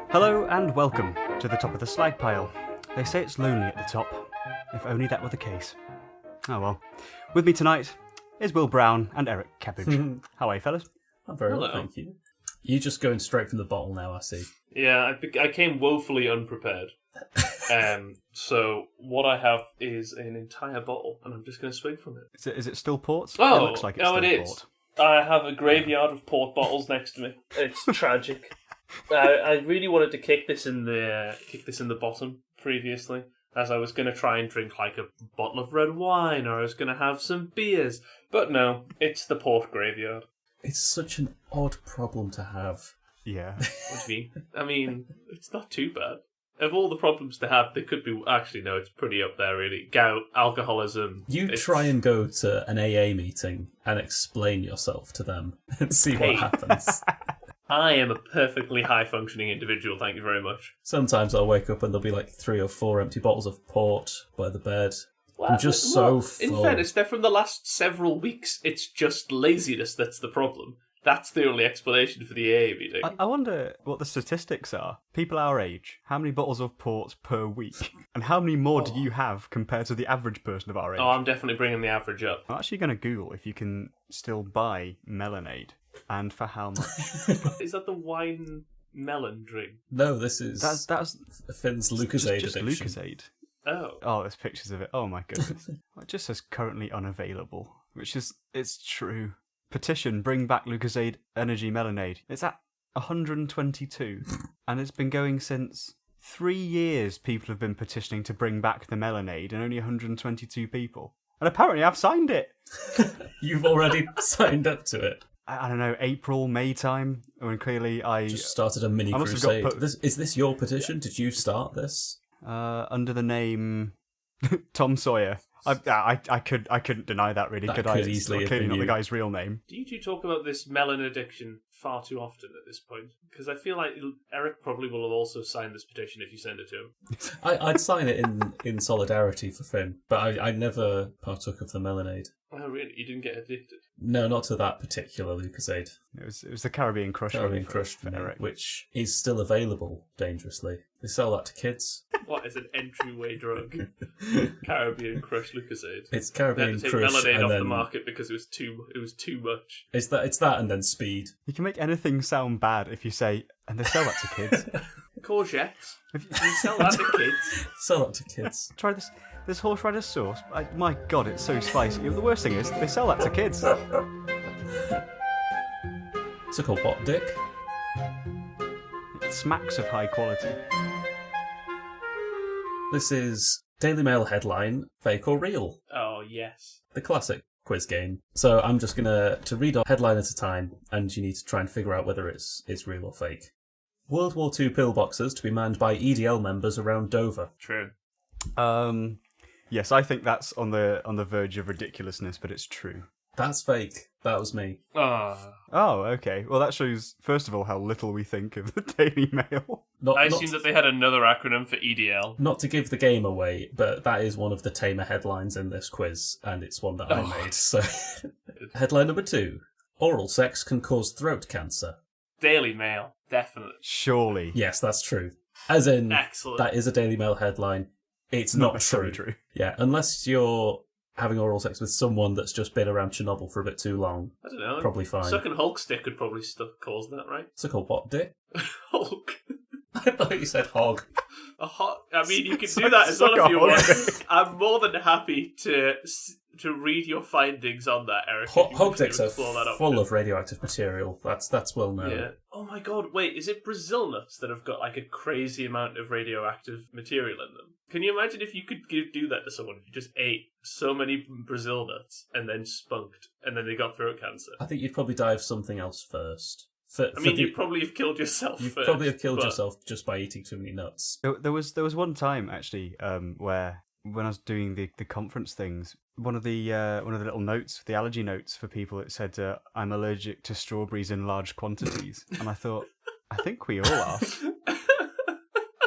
Hello and welcome to the top of the slag pile. They say it's lonely at the top. If only that were the case. Oh well. With me tonight is Will Brown and Eric Cabbage. How are you, fellas? I'm very well, thank you. You're just going straight from the bottle now, I see. Yeah, I came woefully unprepared. So what I have is an entire bottle, and I'm just going to swig from it. Is it still port? Oh, it looks like it's still it is. port. I have a graveyard of port bottles next to me. It's tragic. I really wanted to kick this in the bottom previously, as I was going to try and drink like a bottle of red wine, or I was going to have some beers. But no, it's the port graveyard. It's such an odd problem to have. Yeah. What do you mean? I mean, it's not too bad. Of all the problems to have, they could be... Actually, no, it's pretty up there, really. Gout, alcoholism... Try and go to an AA meeting and explain yourself to them and see what happens. I am a perfectly high-functioning individual, thank you very much. Sometimes I'll wake up and there'll be like 3 or 4 empty bottles of port by the bed. Well, I'm just so full. In fairness, they're from the last several weeks. It's just laziness that's the problem. That's the only explanation for the AA meeting. I wonder what the statistics are. People our age, how many bottles of port per week? And how many more do you have compared to the average person of our age? Oh, I'm definitely bringing the average up. I'm actually going to Google if you can still buy Melonade, and for how much. Is that the wine melon drink? No, this is That's Finn's Lucozade just addiction. Lucozade. Oh, There's pictures of it. Oh my goodness. It just says currently unavailable, it's true. Petition, bring back Lucozade Energy Melonade. It's at 122, and it's been going since 3 years. People have been petitioning to bring back the Melonade, and only 122 people. And apparently I've signed it! You've already signed up to it. I don't know, April, May time, when clearly I... Just started a mini crusade. Is this your petition? Did you start this? Under the name Tom Sawyer. I couldn't deny that, really, could I? It's easily clearly not you. the guy's real name. do you two talk about this melon addiction far too often at this point? Because I feel like Eric probably will have also signed this petition if you send it to him. I'd sign it in solidarity for Finn, but I never partook of the Melonade. Oh, really? You didn't get addicted? No, not to that particular Lucozade. It was the Caribbean Crush. Caribbean Crush for Eric, which is still available dangerously. They sell that to kids. What is an entryway drug? Caribbean Crush Lucozade. It's Caribbean They had to take Crush Melonade and off then the market because it was too much. It's that and then Speed. You can make anything sound bad if you say, and they sell that to kids. Courgettes. You sell that to kids. Sell that to kids. Try this horseradish sauce. My God, it's so spicy. The worst thing is, they sell that to kids. It's a called what, Dick? It smacks of high quality. This is Daily Mail headline, fake or real? Oh, yes. The classic quiz game. So I'm just gonna read a headline at a time, and you need to try and figure out whether it's real or fake. World War II pillboxes to be manned by EDL members around Dover. True. Yes, I think that's on the verge of ridiculousness, but it's true. That's fake. That was me. Oh, okay. Well, that shows, first of all, how little we think of the Daily Mail. I assume that they had another acronym for EDL. Not to give the game away, but that is one of the tamer headlines in this quiz, and it's one that I made. So, headline number 2. Oral sex can cause throat cancer. Daily Mail, definitely. Surely. Yes, that's true. As in, Excellent. That is a Daily Mail headline. It's not true. Yeah, unless you're having oral sex with someone that's just been around Chernobyl for a bit too long. I don't know. Probably fine. Sucking Hulk stick could probably cause that, right? Suck a what, Dick? Hulk. I thought you said hog. A hog. I mean, you can do that as well if you want. I'm more than happy to read your findings on that, Eric. Hog dicks are full of radioactive material. That's well known. Yeah. Oh my God! Wait, is it Brazil nuts that have got like a crazy amount of radioactive material in them? Can you imagine if you could do that to someone? If you just ate so many Brazil nuts and then spunked, and then they got throat cancer. I think you'd probably die of something else first. You'd probably have killed yourself. You'd probably have killed yourself just by eating too many nuts. There was one time actually where when I was doing the conference things, one of the little notes, the allergy notes for people, it said I'm allergic to strawberries in large quantities, and I thought, I think we all are.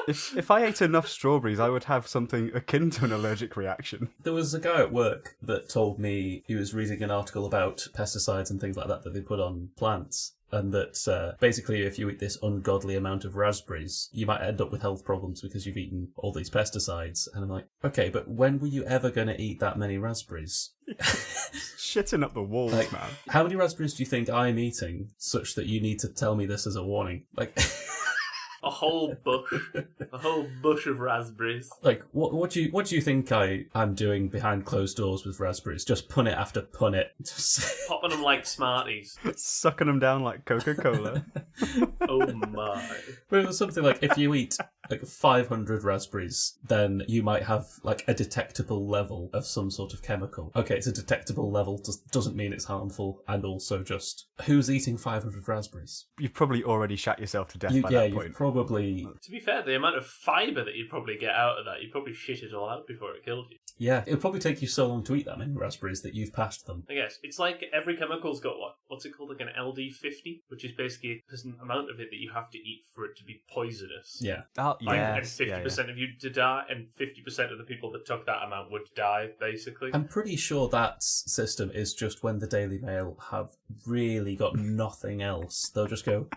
If I ate enough strawberries, I would have something akin to an allergic reaction. There was a guy at work that told me he was reading an article about pesticides and things like that they put on plants. and that basically if you eat this ungodly amount of raspberries, you might end up with health problems because you've eaten all these pesticides. And I'm like, okay, but when were you ever going to eat that many raspberries? Shitting up the walls, Like, man. how many raspberries do you think I'm eating such that you need to tell me this as a warning? Like, A whole bush of raspberries. like what do you think I'm doing behind closed doors with raspberries? Just punnet after punnet. Just... Popping them like Smarties. Sucking them down like Coca-Cola. Oh my. But it was something like if you eat like 500 raspberries, then you might have like a detectable level of some sort of chemical. Okay, it's a detectable level, doesn't mean it's harmful, and also just who's eating 500 raspberries? You've probably already shat yourself to death by Yeah, that you've point. probably... To be fair, the amount of fibre that you'd probably get out of that, you'd probably shit it all out before it killed you. Yeah, it'll probably take you so long to eat that many raspberries that you've passed them. I guess. It's like every chemical's got what's it called? Like an LD50, which is basically an amount of it that you have to eat for it to be poisonous. Yeah. Oh, Like, yeah. and 50% of you to die, and 50% of the people that took that amount would die, basically. I'm pretty sure that system is just when the Daily Mail have really got nothing else. They'll just go,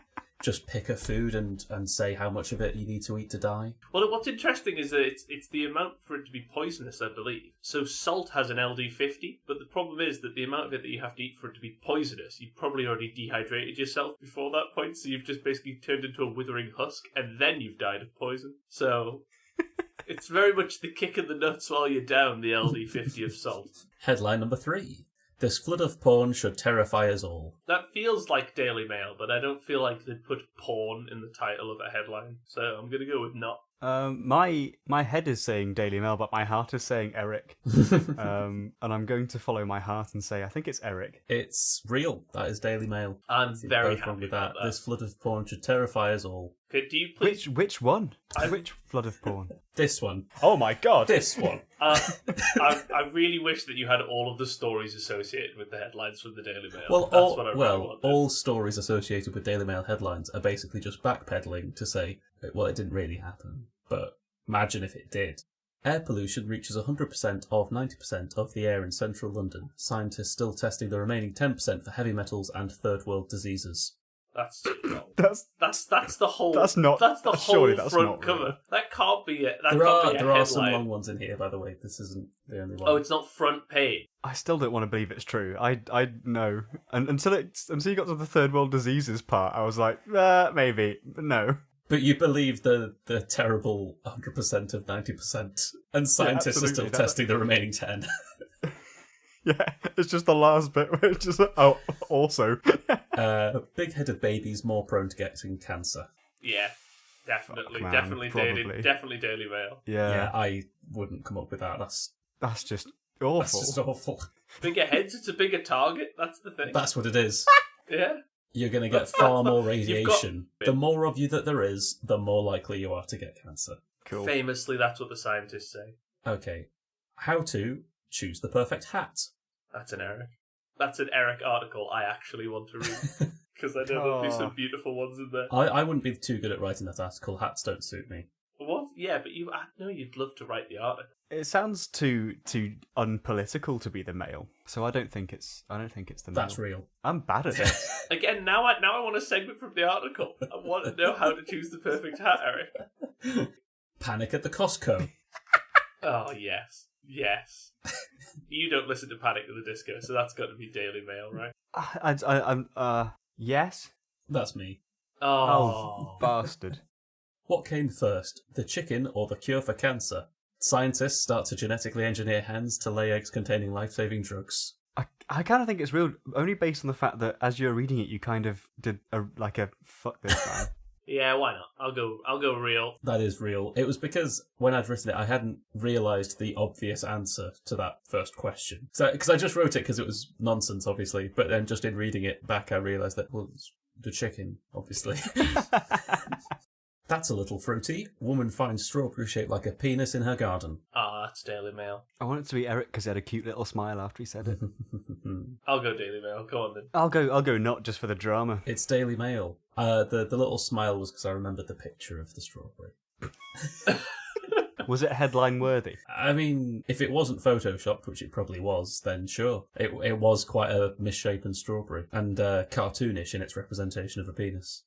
just pick a food and say how much of it you need to eat to die. Well, what's interesting is that it's the amount for it to be poisonous, I believe. So salt has an LD50, but the problem is that the amount of it that you have to eat for it to be poisonous, you've probably already dehydrated yourself before that point, so you've just basically turned into a withering husk, and then you've died of poison. So it's very much the kick in the nuts while you're down, the LD50 of salt. Headline number 3. This flood of porn should terrify us all. That feels like Daily Mail, but I don't feel like they'd put porn in the title of a headline, so I'm going to go with not. My head is saying Daily Mail, but my heart is saying Eric. And I'm going to follow my heart and say I think it's Eric. It's real. That is Daily Mail. I'm very Both wrong happy with about that. This flood of porn should terrify us all. Could do you please? Which one? Which flood of porn? This one. Oh my god! This one. I really wish that you had all of the stories associated with the headlines from the Daily Mail. Well, That's what I really wanted. all stories associated with Daily Mail headlines are basically just backpedaling to say, well, it didn't really happen, but imagine if it did. Air pollution reaches 100% of 90% of the air in central London. Scientists still testing the remaining 10% for heavy metals and third world diseases. That's wrong. That's the whole. That's not. That's the whole surely that's front not cover. real. That can't be it. There are some long ones in here, by the way. This isn't the only one. Oh, it's not front page. I still don't want to believe it's true. I know. And until you got to the third world diseases part, I was like, maybe, but no. But you believe the terrible 100% of 90%, and scientists are still absolutely. testing the remaining 10. Yeah, it's just the last bit where it's just also. Big-headed babies more prone to getting cancer. Yeah, definitely, Fuck, man, definitely probably. Definitely Daily Mail. Yeah, I wouldn't come up with that. That's just awful. That's just awful. Bigger heads, it's a bigger target. That's the thing. That's what it is. Yeah. You're going to get far more You've radiation. got- The more of you that there is, the more likely you are to get cancer. Cool. Famously, that's what the scientists say. Okay. How to choose the perfect hat. That's an Eric. That's an Eric article I actually want to read. Because I know there'll be some beautiful ones in there. I wouldn't be too good at writing that article. Hats don't suit me. What? Yeah, but I know you'd love to write the article. It sounds too unpolitical to be the Mail, so I don't think it's the Mail. That's real. I'm bad at it. Again, now I want a segment from the article. I want to know how to choose the perfect hat, Eric. Panic at the Costco. Oh, yes. Yes. You don't listen to Panic at the Disco, so that's got to be Daily Mail, right? I'm yes. That's me. Oh. Bastard. What came first, the chicken or the cure for cancer? Scientists start to genetically engineer hens to lay eggs containing life-saving drugs. I kind of think it's real, only based on the fact that as you're reading it, you kind of did a fuck this man. Yeah, why not? I'll go real. That is real. It was because when I'd written it, I hadn't realised the obvious answer to that first question. So, because I just wrote it because it was nonsense, obviously, but then just in reading it back, I realised that, well, it's the chicken, obviously. That's a little fruity. Woman finds strawberry shaped like a penis in her garden. Ah, that's Daily Mail. I want it to be Eric because he had a cute little smile after he said it. I'll go Daily Mail. Go on then. I'll go not just for the drama. It's Daily Mail. The little smile was because I remembered the picture of the strawberry. Was it headline worthy? I mean, if it wasn't photoshopped, which it probably was, then sure. It was quite a misshapen strawberry and cartoonish in its representation of a penis.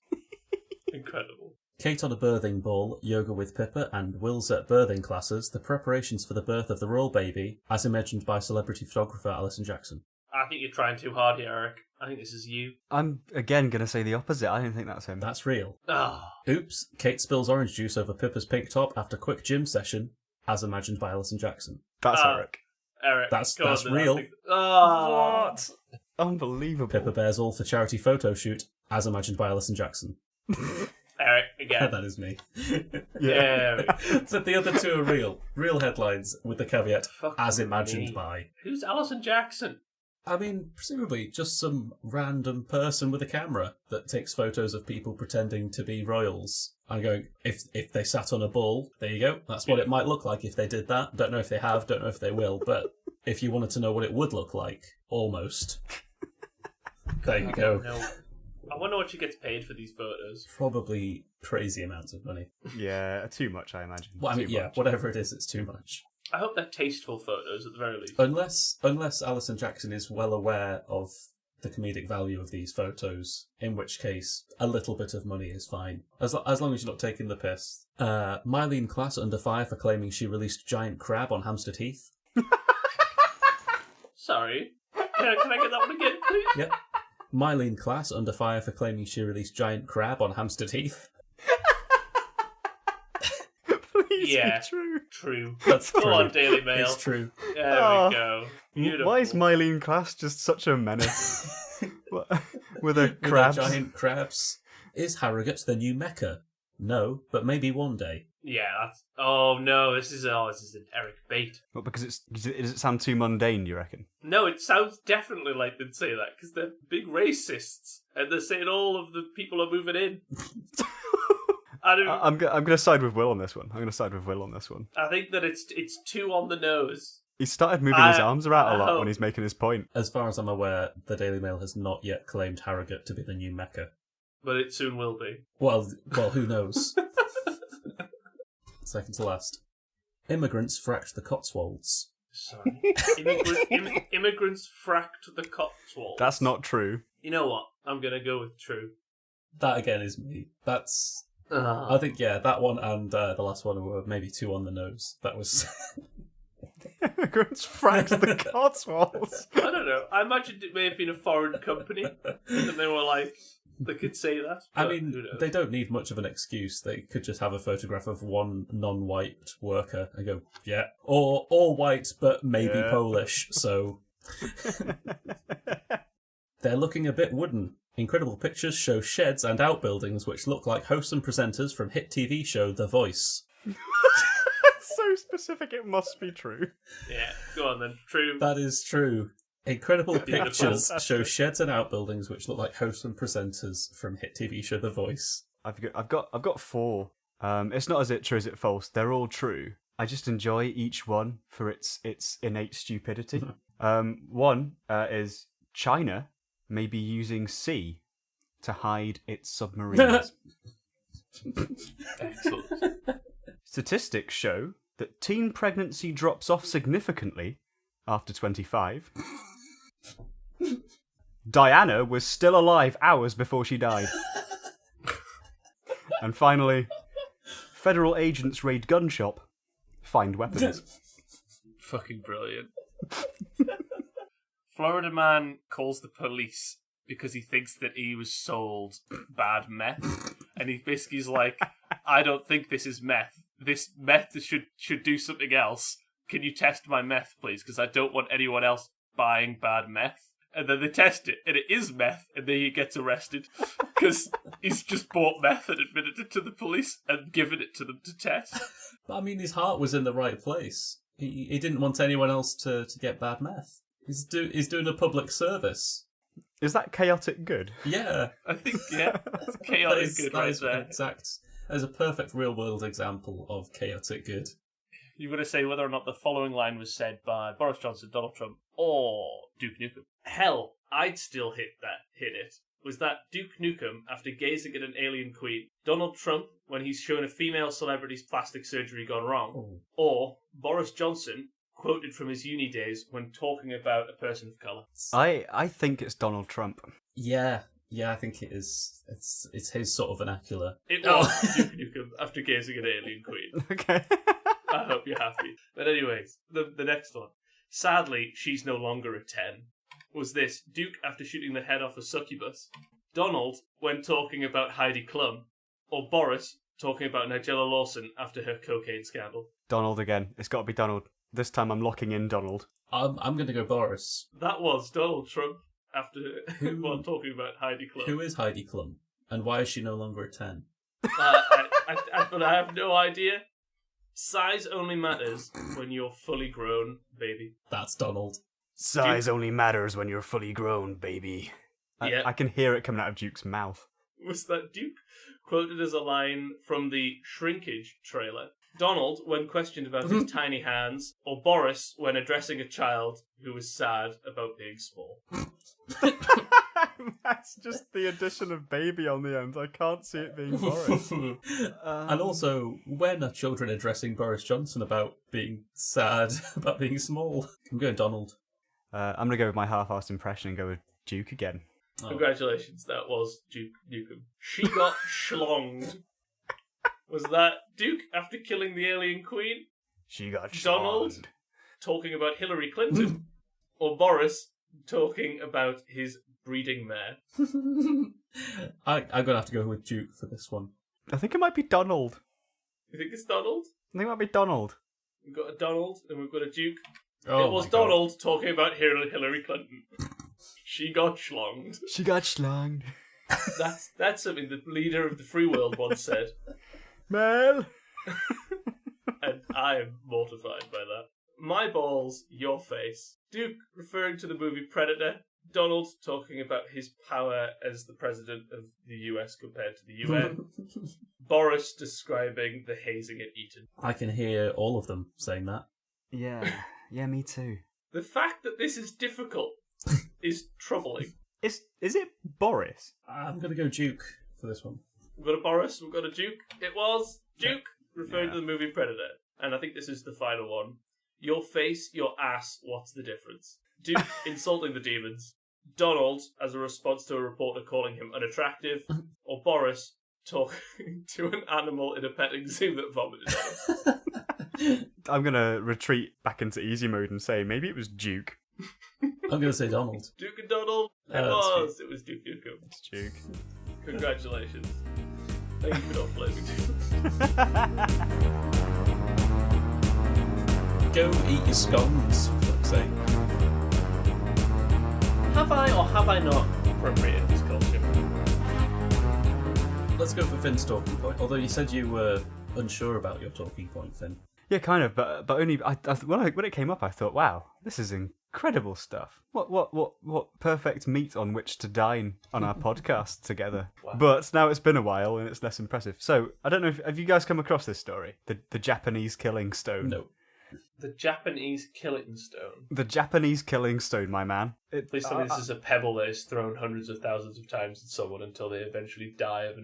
Incredible. Kate on a birthing ball, yoga with Pippa, and Will's at birthing classes, the preparations for the birth of the royal baby, as imagined by celebrity photographer Alison Jackson. I think you're trying too hard here, Eric. I think this is you. I'm again going to say the opposite. I don't think that's him. That's real. Ah. Oops, Kate spills orange juice over Pippa's pink top after quick gym session, as imagined by Alison Jackson. That's Eric. Eric. That's on, real. What? Unbelievable. Pippa bears all for charity photo shoot, as imagined by Alison Jackson. Eric, again. That is me. Yeah. But the other two are real. Real headlines with the caveat, Fuck as imagined me. by. Who's Alison Jackson? I mean, presumably just some random person with a camera that takes photos of people pretending to be royals. I'm going, if they sat on a bull, there you go. That's what it might look like if they did that. Don't know if they have, don't know if they will, but if you wanted to know what it would look like, almost. There you go. No. I wonder what she gets paid for these photos. Probably crazy amounts of money. Yeah, too much, I imagine. Well, I mean, Too yeah, much. whatever it is, it's too much. I hope they're tasteful photos at the very least. Unless Alison Jackson is well aware of the comedic value of these photos, in which case a little bit of money is fine. As long as you're not taking the piss. Mylene Class under fire for claiming she released giant crab on Hampstead Heath. Sorry. Can I get that one again, please? Yep. Mylene Class under fire for claiming she released giant crab on Hampstead Heath. Please Yeah. be true. True. That's Go true. on, Daily Mail. It's true. There Oh. we go. Beautiful. Why is Mylene Class just such a menace? What? With a With crabs? their giant crabs. Is Harrogate the new Mecca? No, but maybe one day. Yeah, that's... Oh, no, this is an Eric bait. What, because does it sound too mundane, you reckon? No, it sounds definitely like they'd say that, because they're big racists, and they're saying all of the people are moving in. I'm going to side with Will on this one. I think that it's too on the nose. He started moving his arms around a lot hope- when he's making his point. As far as I'm aware, the Daily Mail has not yet claimed Harrogate to be the new Mecca. But it soon will be. Well, who knows? Second to last. Immigrants fracked the Cotswolds. Sorry. Immigrants fracked the Cotswolds. That's not true. You know what? I'm going to go with true. That again is me. That's... I think, yeah, that one and the last one were maybe two on the nose. That was... Immigrants fracked the Cotswolds. I don't know. I imagined it may have been a foreign company, and they were like, they could say that. I but mean, who knows? they don't need much of an excuse. They could just have a photograph of one non-white worker and go, yeah, or white, but maybe Yeah. Polish, so... They're looking a bit wooden. Incredible pictures show sheds and outbuildings which look like hosts and presenters from hit TV show The Voice. So specific, it must be true. Yeah, go on then. True. That is true. Incredible pictures That's show true. sheds and outbuildings which look like hosts and presenters from hit TV show The Voice. I've got four. It's not as it true as it false. They're all true. I just enjoy each one for its innate stupidity. One is China may be using sea to hide its submarines. Excellent. Statistics show that teen pregnancy drops off significantly after 25. Diana was still alive hours before she died. And finally, federal agents raid gun shop, find weapons. Fucking brilliant. Florida man calls the police because he thinks that he was sold bad meth. And he basically is like, I don't think this is meth. This meth should do something else. Can you test my meth, please? Because I don't want anyone else buying bad meth. And then they test it, and it is meth, and then he gets arrested because he's just bought meth and admitted it to the police and given it to them to test. But I mean, his heart was in the right place. He didn't want anyone else to get bad meth. He's doing a public service. Is that chaotic good? Yeah. I think, yeah, it's chaotic good right there. Exact. That is a perfect real-world example of chaotic good. You've got to say whether or not the following line was said by Boris Johnson, Donald Trump, or Duke Nukem. Hell, I'd still hit it. Was that Duke Nukem after gazing at an alien queen, Donald Trump when he's shown a female celebrity's plastic surgery gone wrong, or Boris Johnson quoted from his uni days when talking about a person of colour? I think it's Donald Trump. Yeah, I think it is. It's his sort of vernacular. It was Duke Nukem after gazing at an alien queen. Okay. I hope you're happy. But anyways, the next one. Sadly, she's no longer a 10. Was this Duke after shooting the head off a succubus, Donald when talking about Heidi Klum, or Boris talking about Nigella Lawson after her cocaine scandal? Donald again. It's got to be Donald. This time I'm locking in Donald. I'm going to go Boris. That was Donald Trump after while talking about Heidi Klum. Who is Heidi Klum? And why is she no longer a 10? But I have no idea. Size only matters when you're fully grown, baby. That's Donald. Size only matters when you're fully grown, baby. Yeah. I can hear it coming out of Duke's mouth. Was that Duke quoted as a line from the Shrinkage trailer? Donald when questioned about his tiny hands, or Boris when addressing a child who was sad about being small? That's just the addition of baby on the end. I can't see it being Boris. And also, when are children addressing Boris Johnson about being sad about being small? I'm going Donald. I'm going to go with my half-assed impression and go with Duke again. Oh. Congratulations, that was Duke Nukem. She got schlonged. Was that Duke after killing the alien queen? She got Donald schlonged. Talking about Hillary Clinton? Or Boris talking about his breeding mare? I'm going to have to go with Duke for this one. I think it might be Donald. You think it's Donald? I think it might be Donald. We've got a Donald and we've got a Duke. Oh, it was my God. Donald talking about Hillary Clinton. She got schlonged. She got schlonged. That's something the leader of the free world once said. Mel. And I am mortified by that. My balls, your face. Duke referring to the movie Predator. Donald talking about his power as the president of the US compared to the UN. Boris describing the hazing at Eton. I can hear all of them saying that. Yeah, me too. The fact that this is difficult is troubling. Is it Boris? I'm going to go Duke for this one. We've got a Boris, we've got a Duke. It was Duke referring to the movie Predator. And I think this is the final one. Your face, your ass, what's the difference? Duke insulting the demons. Donald as a response to a reporter calling him unattractive. Or Boris talking to an animal in a petting zoo that vomited on him. I'm going to retreat back into easy mode and say maybe it was Duke. I'm going to say Donald. Duke and Donald. It was Duke Nukem. It's Duke. Congratulations. Thank you for not blaming me. Go eat your scones, for fuck's sake. Have I or have I not appropriated this culture? Let's go for Finn's talking point. Although you said you were unsure about your talking point, Finn. Yeah, kind of, but only when it came up, I thought, wow, this is incredible stuff. What perfect meat on which to dine on our podcast together. Wow. But now it's been a while and it's less impressive. So I don't know have you guys come across this story? The Japanese killing stone. No. The Japanese killing stone. The Japanese killing stone, my man. Please tell me this is a pebble that is thrown hundreds of thousands of times at someone until they eventually die of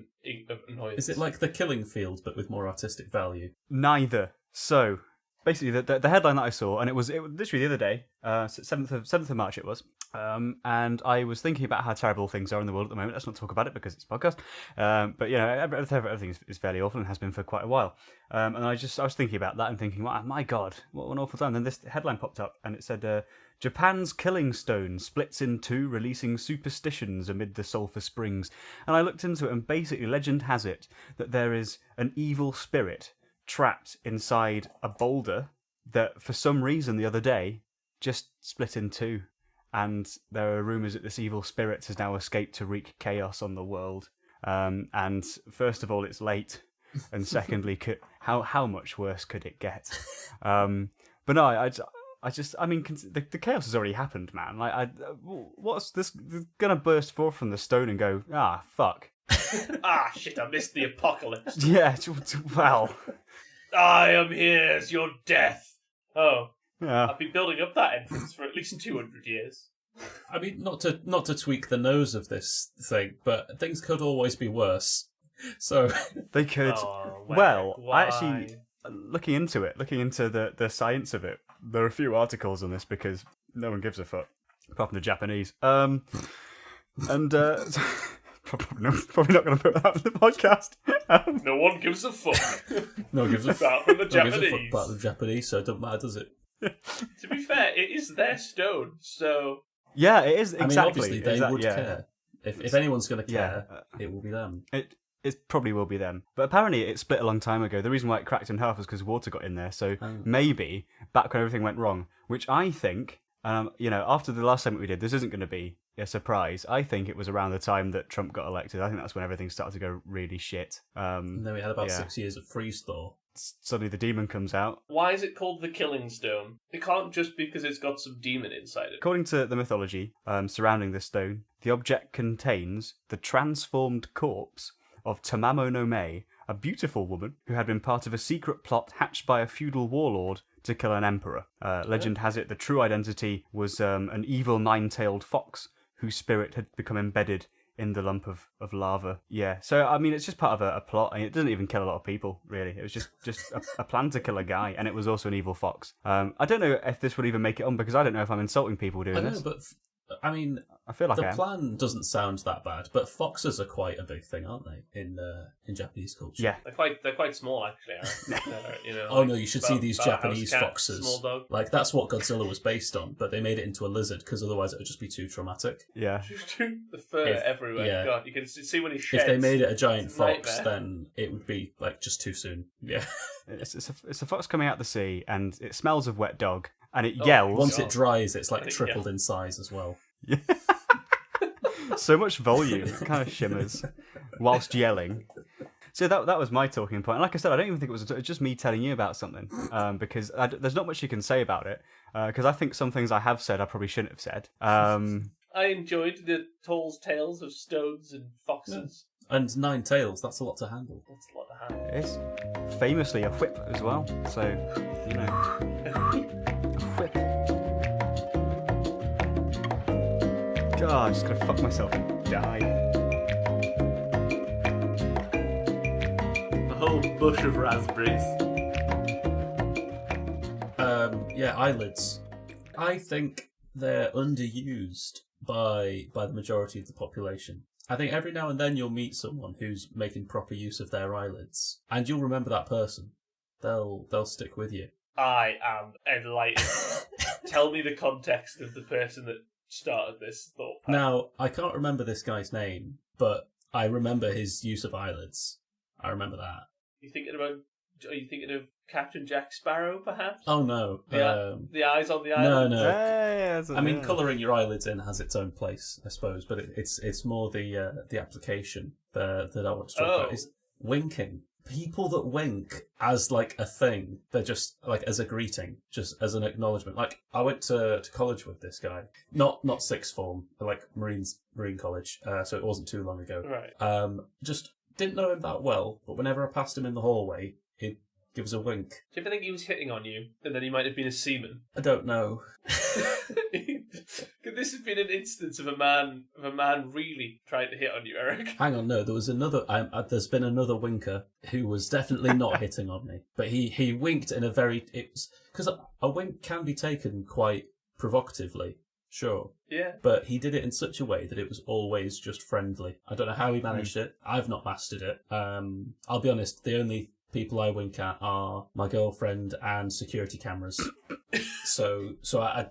annoyance. Is it like the killing field, but with more artistic value? Neither. So, basically, the headline that I saw, and it was literally the other day, 7th of March it was, and I was thinking about how terrible things are in the world at the moment. Let's not talk about it because it's a podcast. But, you know, everything is fairly awful and has been for quite a while. And I was thinking about that and thinking, wow, my God, what an awful time. Then this headline popped up and it said, Japan's killing stone splits in two, releasing superstitions amid the sulphur springs. And I looked into it and basically legend has it that there is an evil spirit trapped inside a boulder that for some reason the other day just split in two, and there are rumours that this evil spirit has now escaped to wreak chaos on the world. And first of all, it's late, and secondly, how much worse could it get? But no, I mean, the chaos has already happened, man. Like, what's this gonna burst forth from the stone and go, ah, fuck. Ah, shit, I missed the apocalypse. Yeah, well. I am here as your death. Oh. Yeah. I've been building up that entrance for at least 200 years. I mean, not to tweak the nose of this thing, but things could always be worse. So They could. Why? I actually, looking into the science of it, there are a few articles on this because no one gives a fuck, apart from the Japanese. And probably not going to put that on the podcast. No one gives a fuck. no one gives a Apart from the no one gives a Japanese. fuck about the Japanese, so it doesn't matter, does it? To be fair, it is their stone, so Yeah, it is exactly. I mean, obviously they would yeah. care. If anyone's going to care, it will be them. It probably will be them. But apparently it split a long time ago. The reason why it cracked in half was because water got in there. So maybe back when everything went wrong, which I think, after the last segment we did, this isn't going to be a surprise. I think it was around the time that Trump got elected. I think that's when everything started to go really shit. And then we had about 6 years of freeze thaw. Suddenly the demon comes out. why is it called the Killing Stone? It can't just be because it's got some demon inside it. According to the mythology surrounding this stone, the object contains the transformed corpse of Tamamo no Mei, a beautiful woman who had been part of a secret plot hatched by a feudal warlord to kill an emperor. Legend has it the true identity was an evil nine-tailed fox whose spirit had become embedded in the lump of lava. Yeah, so I mean, it's just part of a plot, and it doesn't even kill a lot of people, really. It was just a plan to kill a guy, and it was also an evil fox. I don't know if this would even make it on, because I don't know if I'm insulting people doing this. But I mean, I feel like the I am. plan doesn't sound that bad, but foxes are quite a big thing, aren't they, in Japanese culture? Yeah. They're quite small, actually. Oh no, you should see these about a house Japanese cat, foxes. Small dog. Like, that's what Godzilla was based on, but they made it into a lizard because otherwise it would just be too traumatic. Yeah. The fur everywhere. yeah. God, you can see when he sheds. If they made it a giant It's a fox, nightmare. then it would be like just too soon. Yeah. It's a fox coming out the sea, and it smells of wet dog, and it yells. Once God. it dries, it's like I think, tripled in size as well. So much volume, it kind of shimmers whilst yelling. So that was my talking point. And like I said, I don't even think it was just me telling you about something, because there's not much you can say about it, because I think some things I have said I probably shouldn't have said. I enjoyed the tall's tales of stones and foxes. And 9 tails, that's a lot to handle. That's a lot to handle. It is famously a whip as well, so, a whip. God, I'm just gonna fuck myself and die. A whole bush of raspberries. Eyelids. I think they're underused by the majority of the population. I think every now and then you'll meet someone who's making proper use of their eyelids, and you'll remember that person. They'll stick with you. I am enlightened. Tell me the context of the person that started this thought pattern. Now, I can't remember this guy's name, but I remember his use of eyelids. I remember that. Are you thinking of Captain Jack Sparrow, perhaps? Oh no. The eyes on the eyelids? No. I mean, colouring your eyelids in has its own place, I suppose, but it's more the application that I want to talk about. Is winking. People that wink as like a thing, they're just like as a greeting, just as an acknowledgement. Like, I went to college with this guy, not sixth form, like marine college, so it wasn't too long ago. Right. Just didn't know him that well, but whenever I passed him in the hallway, he'd give us a wink. Do you ever think he was hitting on you, and then he might have been a seaman? I don't know. Could this have been an instance of a man really trying to hit on you, Eric? Hang on, no, there was another. There's been another winker who was definitely not hitting on me, but he winked in a very. It's because a wink can be taken quite provocatively, sure. Yeah. But he did it in such a way that it was always just friendly. I don't know how he managed it. I've not mastered it. I'll be honest. The only people I wink at are my girlfriend and security cameras. so I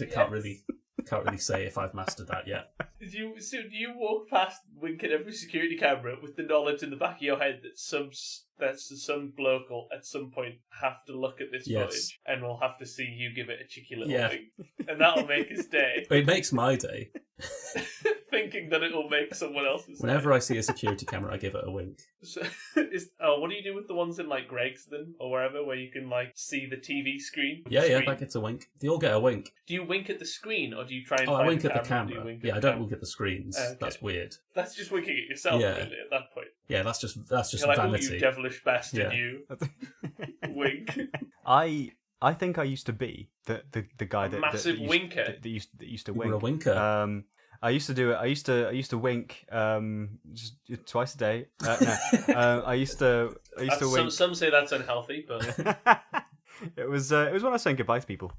can't really say if I've mastered that yet. Do you walk past winking every security camera with the knowledge in the back of your head that some bloke will at some point have to look at this footage and will have to see you give it a cheeky little wink, and that'll make his day. It makes my day. Thinking that it'll make someone else's. Whenever I see a security camera, I give it a wink. So, what do you do with the ones in like Greg's then, or wherever, where you can like see the TV screen? Yeah, that gets a wink. They all get a wink. Do you wink at the screen, or do you try and? I find wink the at the camera? camera. I don't wink at the screens. Okay. That's weird. That's just winking at yourself, really. At that point. Yeah, that's just You're like, vanity. "Oh, you devilish bastard, you." Wink. I think I used to be the guy that massive that winker. that used to You wink. were a winker. I used to do it. I used to wink just twice a day. No, I used to wink. Some say that's unhealthy, but It was when I was saying goodbye to people.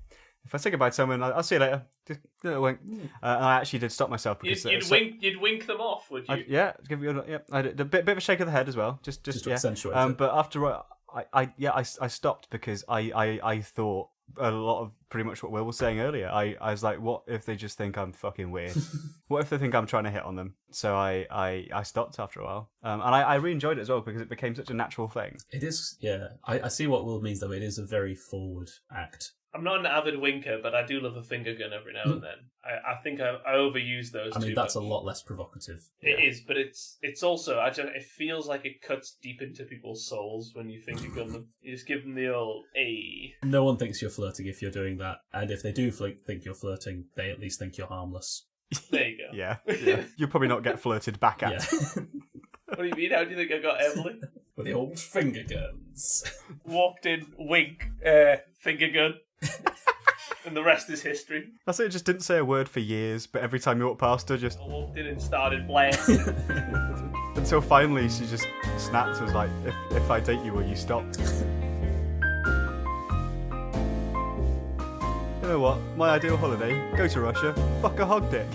If I say goodbye to someone, I'll see you later. Just a little wink. And I actually did stop myself because you'd wink them off, would you? yeah, give you I did a bit of a shake of the head as well. Just to yeah. accentuate it. But after I stopped because I thought a lot of pretty much what Will was saying earlier. I was like, what if they just think I'm fucking weird? What if they think I'm trying to hit on them? So I stopped after a while. And I really enjoyed it as well because it became such a natural thing. It is, yeah. I see what Will means, though. It is a very forward act. I'm not an avid winker, but I do love a finger gun every now and then. I think I overuse those. I mean, too that's much. a lot less provocative. It is, but it's also it feels like it cuts deep into people's souls when you finger gun them. You just give them the old "a." No one thinks you're flirting if you're doing that, and if they do think you're flirting, they at least think you're harmless. There you go. Yeah. You'll probably not get flirted back at. Yeah. What do you mean? How do you think I got Emily? With the old finger guns. Walked in, wink, finger gun. And the rest is history. I say it just didn't say a word for years, but every time you walked past her, just I walked in and started blasting. until finally she just snapped and was like, if I date you, will you stop? You know what? My ideal holiday, go to Russia, fuck a hog dick.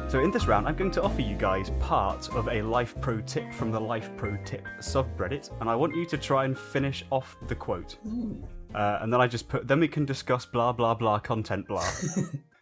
So in this round, I'm going to offer you guys part of a Life Pro tip from the Life Pro tip subreddit, and I want you to try and finish off the quote. And then then we can discuss blah blah blah content blah.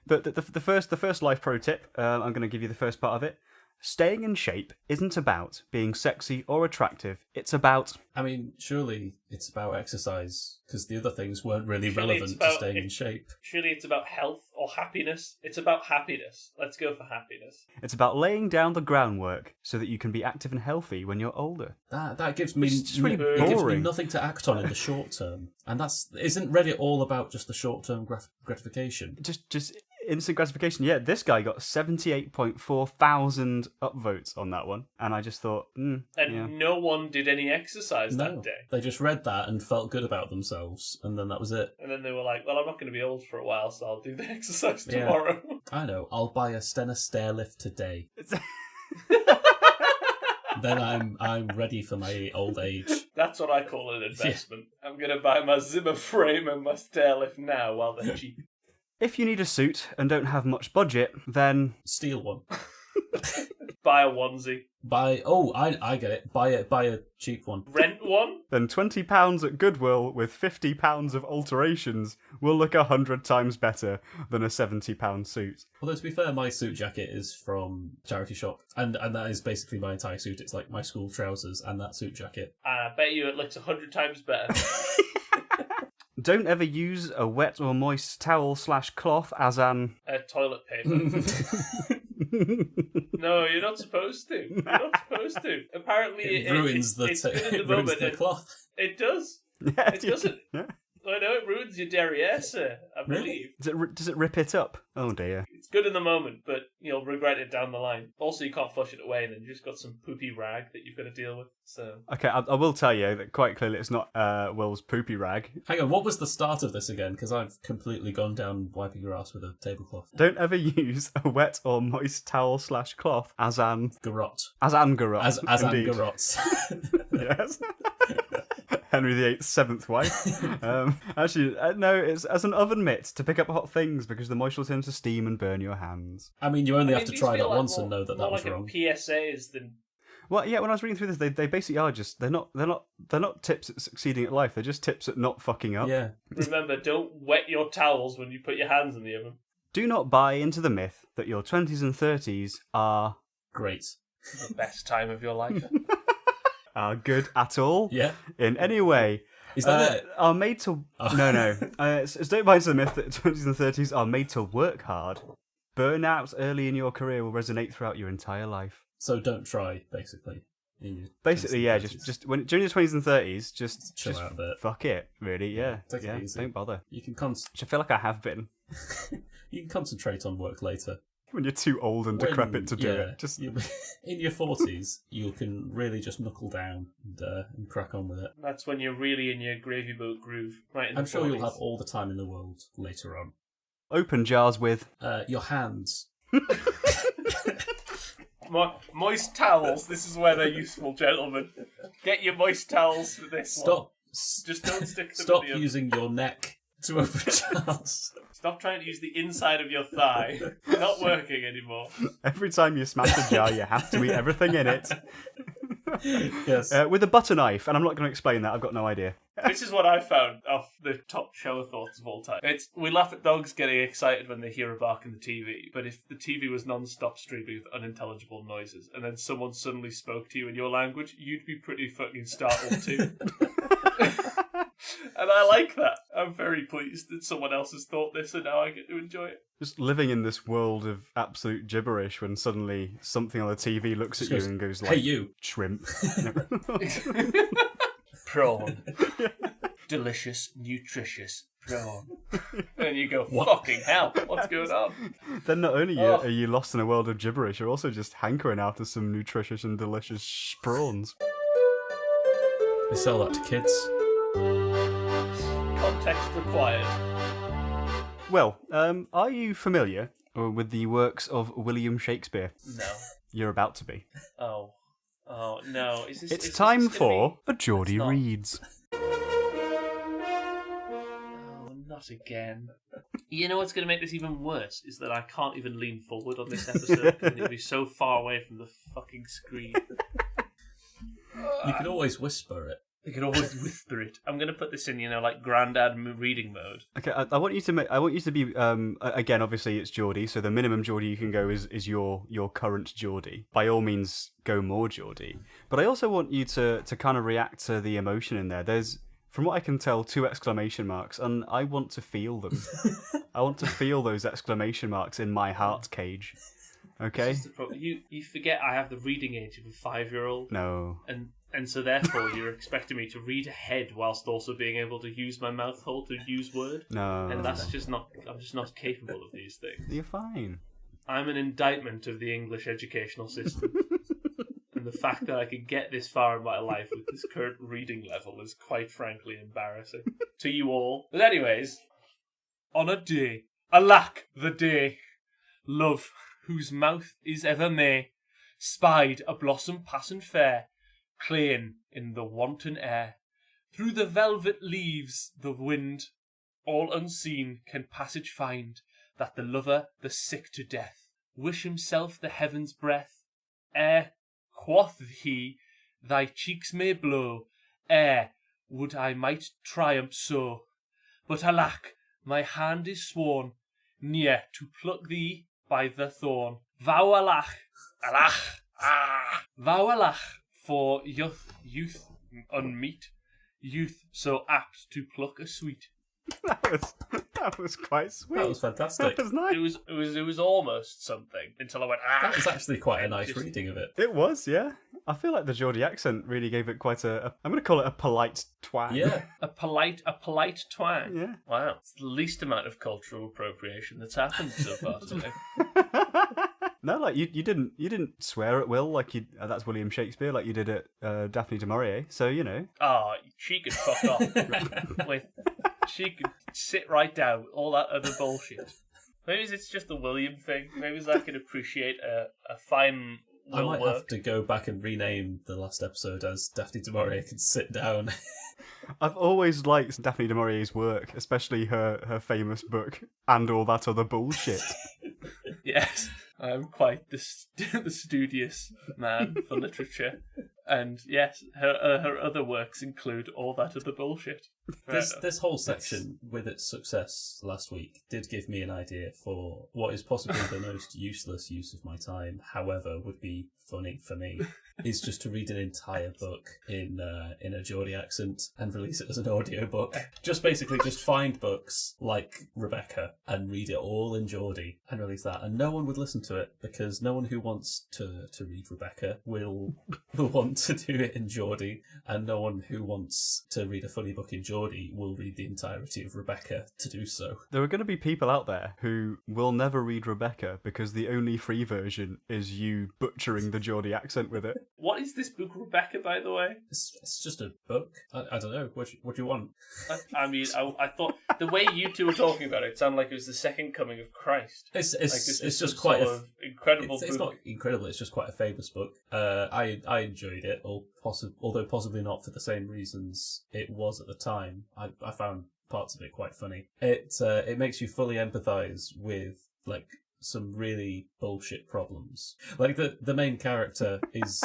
The first Life Pro tip, I'm going to give you the first part of it. Staying in shape isn't about being sexy or attractive. It's about... I mean, surely it's about exercise, because the other things weren't really Surely relevant to staying in shape. Surely it's about health or happiness. It's about happiness. Let's go for happiness. It's about laying down the groundwork so that you can be active and healthy when you're older. That gives me It's just really it gives me boring. nothing to act on in the short term, and isn't Reddit all about just the short term gratification? Just instant gratification. Yeah, this guy got 78.4 thousand upvotes on that one, and I just thought, No one did any exercise No, that day. they just read that and felt good about themselves, and then that was it. And then they were like, well, I'm not going to be old for a while, so I'll do the exercise Yeah. tomorrow. I know. I'll buy a Stena stairlift today. Then I'm ready for my old age. That's what I call an investment. I'm going to buy my Zimmer frame and my stairlift now while they're cheap. If you need a suit and don't have much budget, then Steal one. Buy a onesie. I get it. Buy a cheap one. Rent one. then £20 at Goodwill with £50 of alterations will look 100 times better than a £70 suit. Although, to be fair, my suit jacket is from a charity shop, and that is basically my entire suit. It's like my school trousers and that suit jacket. And I bet you it looks 100 times better. Don't ever use a wet or moist towel/cloth as an... Toilet paper. No, you're not supposed to. You're not supposed to. Apparently, It ruins it's good in the moment. the cloth. It does. Yeah, It doesn't. Yeah. I know it ruins your derriere, sir. I believe. Does it rip it up? Oh dear. It's good in the moment, but you'll regret it down the line. Also, you can't flush it away, and then you just got some poopy rag that you've got to deal with. So Okay, I will tell you that quite clearly it's not Will's poopy rag. Hang on, what was the start of this again? Because I've completely gone down wiping your ass with a tablecloth. Don't ever use a wet or moist towel/cloth as an... Garrot. As an garrot. As indeed. Angarots. Yes. Henry VIII's seventh wife. Actually, no, it's as an oven mitt to pick up hot things because the moisture will turn to steam and burn your hands. I mean, you only have to these try feel that like once more- and know that more was like wrong. PSAs than Well, yeah, when I was reading through this, they basically are just they're not tips at succeeding at life. They're just tips at not fucking up. Yeah. remember. Don't wet your towels when you put your hands in the oven. Do not buy into the myth that your 20s and 30s are Great. The best time of your life. good at all. Yeah. In any way. Is that it? Are made to... Oh. No. It's don't buy into the myth that 20s and 30s are made to work hard. Burnout early in your career will resonate throughout your entire life. So don't try, basically. Basically, yeah, just when during your 20s and 30s, just Chill out a bit. fuck it, really, yeah. Take it yeah, easy. don't bother. You can Which I feel like I have been. you can concentrate on work later. When you're too old and decrepit to do it. Just in your 40s, you can really just knuckle down and crack on with it. That's when you're really in your gravy boat groove. Right. I'm sure you'll have all the time in the world later on. open jars with... your hands. Moist towels. This is where they're useful, gentlemen. Get your moist towels for this one. Just don't stick them Stop in the using your neck to open jars. Stop trying to use the inside of your thigh. Not working anymore. Every time you smash a jar, you have to eat everything in it. Yes. With a butter knife, and I'm not going to explain that, I've got no idea. This is what I found of the top shower thoughts of all time. We laugh at dogs getting excited when they hear a bark in the TV, but if the TV was non-stop streaming with unintelligible noises, and then someone suddenly spoke to you in your language, you'd be pretty fucking startled too. And I like that. I'm very pleased that someone else has thought this, and now I get to enjoy it. Just living in this world of absolute gibberish when suddenly something on the TV looks at you and goes like, "Hey, you shrimp." Prawn. Delicious, nutritious prawn. And you go, fucking hell, what's going on? Then not only are you lost in a world of gibberish, you're also just hankering after some nutritious and delicious prawns. They sell that to kids. Context required. Well, are you familiar with the works of William Shakespeare? No. You're about to be. Oh, no. It's time for a Geordie Reads. Oh, not again. You know what's going to make this even worse is that I can't even lean forward on this episode because it'll be so far away from the fucking screen. You can always whisper it. You can always whisper it. I'm going to put this in, like granddad reading mode. Okay, I want you to be. Again, obviously it's Geordie, so the minimum Geordie you can go is your current Geordie. By all means, go more Geordie. But I also want you to kind of react to the emotion in there. There's, from what I can tell, 2 exclamation marks, and I want to feel them. I want to feel those exclamation marks in my heart cage. Okay. You forget I have the reading age of a 5-year-old. No. And so therefore you're expecting me to read ahead whilst also being able to use my mouth hole to use word. No. And that's just not. I'm just not capable of these things. You're fine. I'm an indictment of the English educational system. And the fact that I can get this far in my life with this current reading level is quite frankly embarrassing to you all. But anyways, on a day, alack the day, love, whose mouth is ever May, spied a blossom passing fair, playing in the wanton air. Through the velvet leaves the wind, all unseen, can passage find, that the lover, the sick to death, wish himself the heaven's breath. Ere, quoth he, thy cheeks may blow, ere would I might triumph so. But alack, my hand is sworn, near to pluck thee by the thorn. Vow alack, vow alack, for youth unmeet, youth so apt to pluck a sweet. That was quite sweet. That was fantastic. That was nice. It was almost something until I went. That was actually quite a nice reading of it. It was, yeah. I feel like the Geordie accent really gave it quite a I'm going to call it a polite twang. Yeah, a polite twang. Yeah. Wow, it's the least amount of cultural appropriation that's happened so far today. No, like you didn't swear at will like you. That's William Shakespeare, like you did at Daphne du Maurier. So you know. Oh, she could fuck off. She could sit right down with all that other bullshit. Maybe it's just the William thing. Maybe I can appreciate a fine. I might have to go back and rename the last episode as Daphne du Maurier can sit down. I've always liked Daphne du Maurier's work, especially her famous book and all that other bullshit. Yes, I'm quite the studious man for literature. And yes, her other works include all that other bullshit. This whole section, with its success last week, did give me an idea for what is possibly the most useless use of my time, however, would be funny for me, is just to read an entire book in a Geordie accent and release it as an audiobook. Just find books like Rebecca and read it all in Geordie and release that. And no one would listen to it because no one who wants to read Rebecca will want want to do it in Geordie, and no one who wants to read a funny book in Geordie will read the entirety of Rebecca to do so. There are going to be people out there who will never read Rebecca because the only free version is you butchering the Geordie accent with it. What is this book, Rebecca, by the way? It's just a book. I don't know. What do you want? I mean, I thought the way you two were talking about it sounded like it was the second coming of Christ. It's just quite an incredible book. It's not incredible. It's just quite a famous book. I enjoyed it, although possibly not for the same reasons it was at the time. I found parts of it quite funny. It makes you fully empathise with like some really bullshit problems. Like the main character is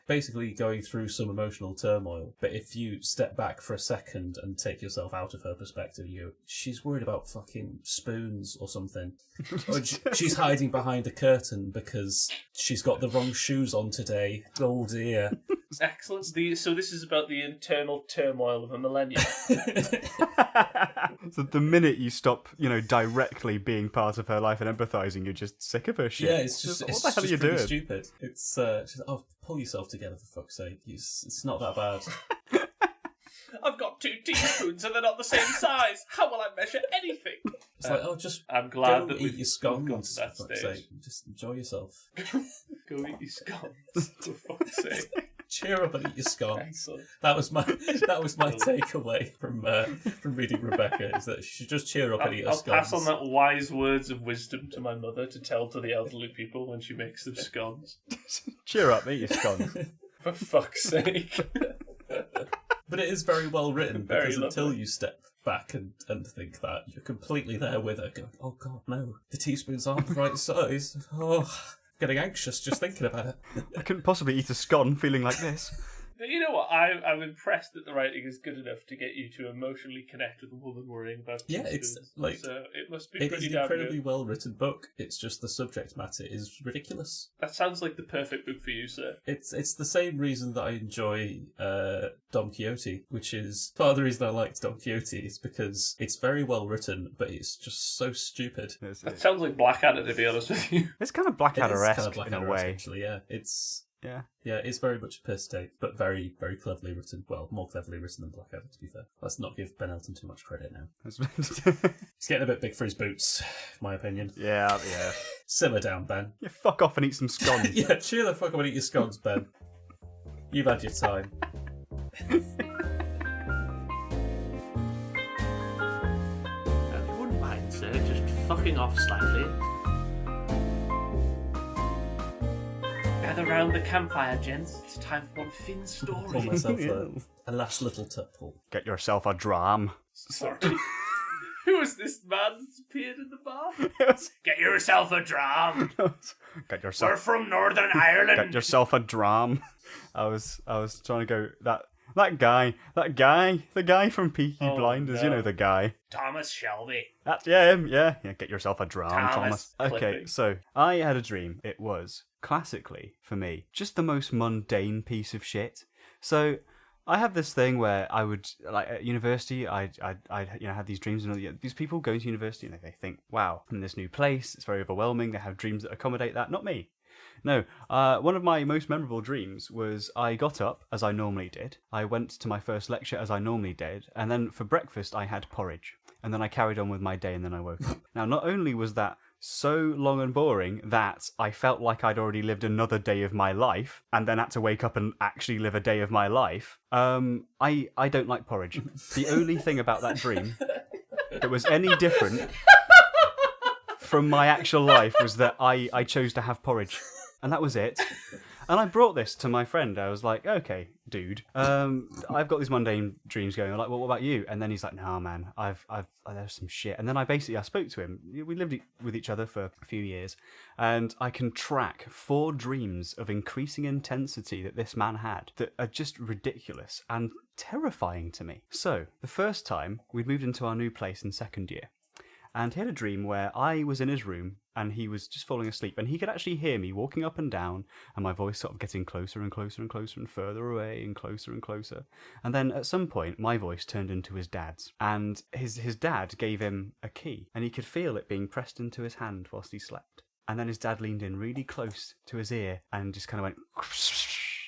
basically going through some emotional turmoil, but if you step back for a second and take yourself out of her perspective, she's worried about fucking spoons or something. Or she's hiding behind a curtain because she's got the wrong shoes on today. Oh dear. Excellent. So this is about the internal turmoil of a millennium. So the minute you stop, directly being part of her life and empathising, you're just sick of her shit. Yeah, it's just what the hell are you pretty doing? stupid. It's pull yourself together for fuck's sake. It's not that bad. I've got 2 teaspoons and they're not the same size. How will I measure anything? It's like, just I'm glad go that eat your scones, got to that for fuck's stage. sake. Just enjoy yourself. Go eat your scones, for fuck's sake. Cheer up and eat your scones. Excellent. That was my takeaway from reading Rebecca, is that she should just cheer up and eat her I'll scones. pass on that wise words of wisdom to my mother to tell to the elderly people when she makes them scones. Cheer up, eat your scones. For fuck's sake. But it is very well written, Very because lovely. until you step back and think that, you're completely there with her going, oh god, no, the teaspoons aren't the right size. Oh, getting anxious just thinking about it. I couldn't possibly eat a scone feeling like this. You know what? I'm impressed that the writing is good enough to get you to emotionally connect with a woman worrying about Yeah, teaspoons. it's like So it must be it is pretty an damn incredibly good. well written book. It's just the subject matter is ridiculous. That sounds like the perfect book for you, sir. It's the same reason that I enjoy Don Quixote, which is part of the reason I liked Don Quixote is because it's very well written, but it's just so stupid. That sounds like Blackadder, to be honest with you. It's kind of It is Blackadder-esque kind of in a Blackadder-esque, way. actually. Yeah, it's Yeah. it's very much a piss take, but very, very cleverly written. Well, more cleverly written than Blackadder, to be fair. Let's not give Ben Elton too much credit now. He's getting a bit big for his boots, in my opinion. yeah. Simmer down, Ben. Yeah, fuck off and eat some scones. Yeah, cheer the fuck up and eat your scones, Ben. You've had your time. If you wouldn't mind, sir, just fucking off slightly. Gather round the campfire, gents. It's time for one Finn Pour story. myself a last little tupful. Get yourself a dram. Sorry. Who is this man that's appeared in the bar? Get yourself a dram. Get yourself. We're from Northern Ireland. Get yourself a dram. I was trying to go the guy from Peaky Oh, Blinders. no. You know the guy. Thomas Shelby. That's him. Yeah. Get yourself a dram, Thomas Thomas. Okay, Clippy. so I had a dream. It was classically for me just the most mundane piece of shit. So I have this thing where I would, like, at university, I have these dreams, and these people going to university and they think, wow, I'm in this new place, it's very overwhelming, they have dreams that accommodate that. Not me. No, one of my most memorable dreams was I got up, as I normally did, I went to my first lecture as I normally did, and then for breakfast I had porridge, and then I carried on with my day, and then I woke up. Now, not only was that so long and boring that I felt like I'd already lived another day of my life and then had to wake up and actually live a day of my life. I don't like porridge. The only thing about that dream that was any different from my actual life was that I chose to have porridge. And that was it. And I brought this to my friend. I was like, okay, dude, I've got these mundane dreams going. I'm like, well, what about you? And then he's like, no, man, there's some shit. And then I spoke to him. We lived with each other for a few years. And I can track 4 dreams of increasing intensity that this man had that are just ridiculous and terrifying to me. So the first time we'd moved into our new place in second year. And he had a dream where I was in his room and he was just falling asleep. And he could actually hear me walking up and down and my voice sort of getting closer and closer and closer and further away and closer and closer. And then at some point, my voice turned into his dad's. And his dad gave him a key and he could feel it being pressed into his hand whilst he slept. And then his dad leaned in really close to his ear and just kind of went...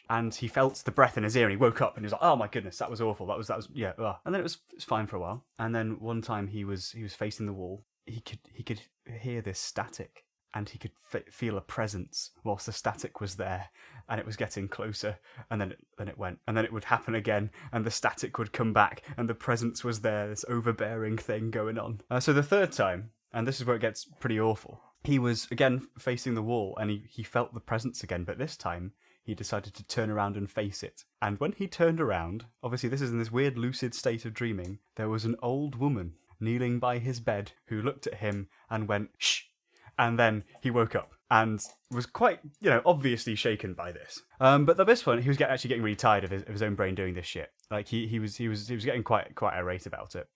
and he felt the breath in his ear, and he woke up, and he was like, "Oh my goodness, that was awful. That was yeah." Ugh. And then it was fine for a while, and then one time he was facing the wall. He could hear this static, and he could feel a presence whilst the static was there, and it was getting closer, and then it went, and then it would happen again, and the static would come back, and the presence was there, this overbearing thing going on. So the third time, and this is where it gets pretty awful, he was again facing the wall, and he felt the presence again, but this time he decided to turn around and face it. And when he turned around, obviously this is in this weird lucid state of dreaming, there was an old woman kneeling by his bed who looked at him and went, "Shh." And then he woke up and was quite, obviously shaken by this. But at this point, he was actually getting really tired of his own brain doing this shit. Like he was getting quite irate about it.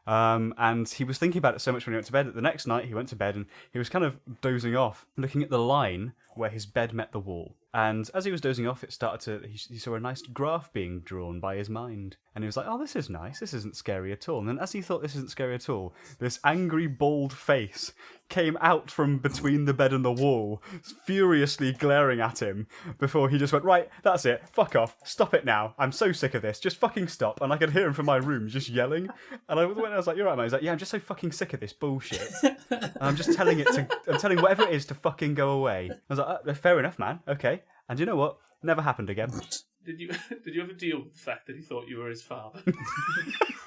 And he was thinking about it so much when he went to bed that the next night he went to bed and he was kind of dozing off, looking at the line where his bed met the wall. And as he was dozing off, he saw a nice graph being drawn by his mind. And he was like, "Oh, this is nice. This isn't scary at all." And then as he thought this isn't scary at all, this angry, bald face came out from between the bed and the wall, furiously glaring at him, before he just went, "Right, that's it. Fuck off. Stop it now. I'm so sick of this. Just fucking stop." And I could hear him from my room just yelling. And I was like, "You're right, man." He's like, "Yeah, I'm just so fucking sick of this bullshit. And I'm just telling I'm telling whatever it is to fucking go away." I was like, "Fair enough, man. Okay." And you know what? Never happened again. Did you ever deal with the fact that he thought you were his father?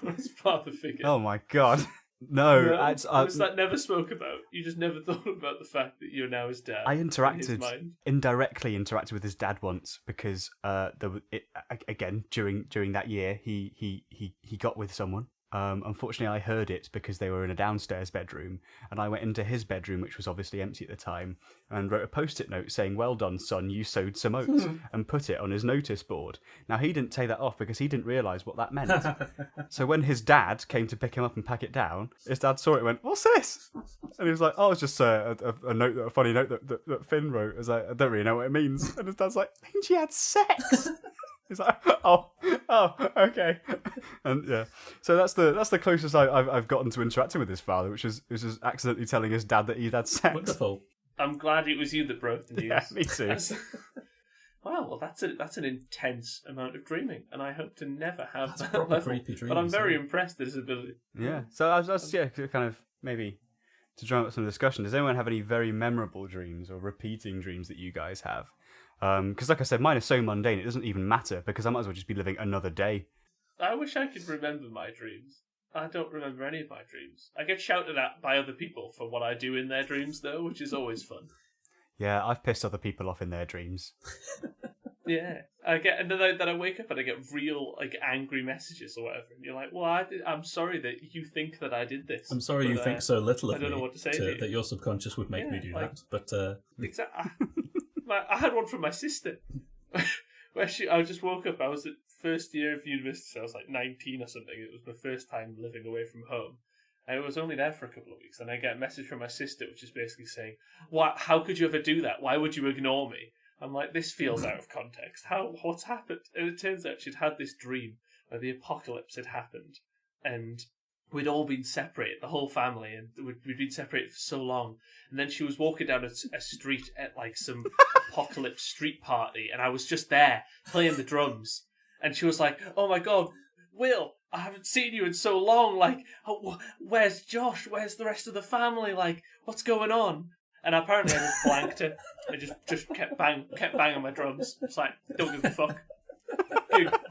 Or his father figure? Oh my god. No. Was that never spoke about? You just never thought about the fact that you're now his dad? I indirectly interacted with his dad once because again during that year he got with someone. Unfortunately, I heard it because they were in a downstairs bedroom, and I went into his bedroom, which was obviously empty at the time, and wrote a post-it note saying, "Well done, son, you sowed some oats," and put it on his notice board. Now, he didn't take that off because he didn't realise what that meant. So when his dad came to pick him up and pack it down, his dad saw it and went, "What's this?" And he was like, "Oh, it's just a note, a funny note that Finn wrote." I was like, "I don't really know what it means." And his dad's like, "It means you had sex." He's like, oh, okay, and yeah. So that's the closest I've gotten to interacting with his father, which is accidentally telling his dad that he'd had sex. Wonderful. I'm glad it was you that broke the news. Yeah, me too. Well, that's an intense amount of dreaming, and I hope to never have That's that level. creepy dreams, but I'm very impressed at his ability. Yeah. So I was kind of maybe to drum up some discussion. Does anyone have any very memorable dreams or repeating dreams that you guys have? Because like I said, mine is so mundane, it doesn't even matter, because I might as well just be living another day. I wish I could remember my dreams. I don't remember any of my dreams. I get shouted at by other people for what I do in their dreams, though, which is always fun. Yeah, I've pissed other people off in their dreams. Yeah, and then I wake up and I get real angry messages or whatever, and you're like, "Well, I'm sorry that you think that I did this. I'm sorry you think so little of I don't me know what to say to you. that your subconscious would make me do that." But exactly. I had one from my sister, where I just woke up. I was at first year of university, so I was like 19 or something. It was my first time living away from home. I was only there for a couple of weeks, and I get a message from my sister, which is basically saying, how could you ever do that? Why would you ignore me?" I'm like, this feels out of context. What's happened? And it turns out she'd had this dream where the apocalypse had happened, and we'd all been separated, the whole family, and we'd been separated for so long. And then she was walking down a street at some apocalypse street party, and I was just there playing the drums. And she was like, "Oh my god, Will, I haven't seen you in so long. Where's Josh? Where's the rest of the family? What's going on?" And apparently I just blanked her. I just kept banging my drums. It's like, don't give a fuck.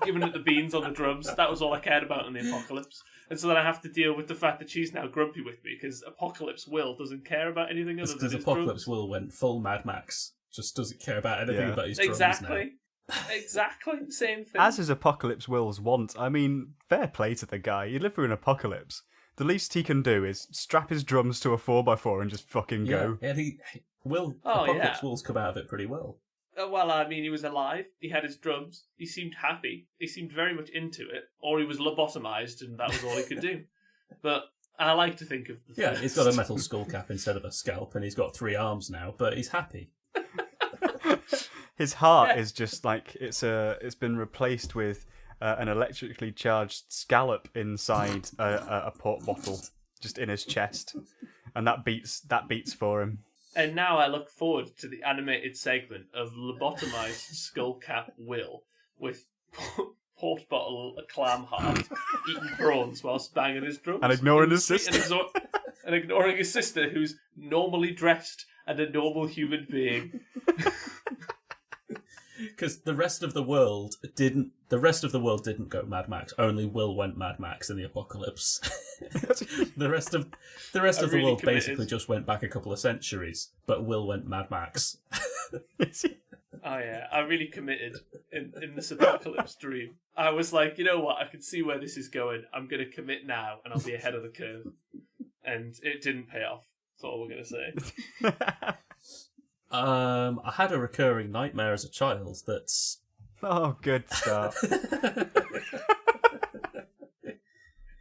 Giving it the beans on the drums. That was all I cared about in the apocalypse. And so then I have to deal with the fact that she's now grumpy with me because Apocalypse Will doesn't care about anything other than his Apocalypse drums. Will went full Mad Max. Just doesn't care about anything about his drums Exactly. now. Exactly. Same thing. As is Apocalypse Will's want. I mean, fair play to the guy. You live through an apocalypse. The least he can do is strap his drums to a 4x4 and just fucking go. Yeah, and Apocalypse Will's come out of it pretty well. Well, I mean, he was alive. He had his drums. He seemed happy. He seemed very much into it. Or he was lobotomized, and that was all he could do. But I like to think of the Yeah, first. he's got a metal skull cap instead of a scalp, and he's got 3 arms now, but he's happy. His heart is just it's been replaced with an electrically charged scallop inside a port bottle, just in his chest, and that beats for him. And now I look forward to the animated segment of lobotomized skullcap Will with port bottle, a clam heart, eating prawns whilst banging his drums. And ignoring his sister. And ignoring his sister, who's normally dressed and a normal human being. Because the rest of the world didn't go Mad Max. Only Will went Mad Max in the apocalypse. the rest of the world basically just went back a couple of centuries, but Will went Mad Max. Oh yeah, I really committed in this apocalypse dream. I was like, you know what, I can see where this is going. I'm going to commit now, and I'll be ahead of the curve. And it didn't pay off. That's all we're going to say. I had a recurring nightmare as a child that's... Oh, good start.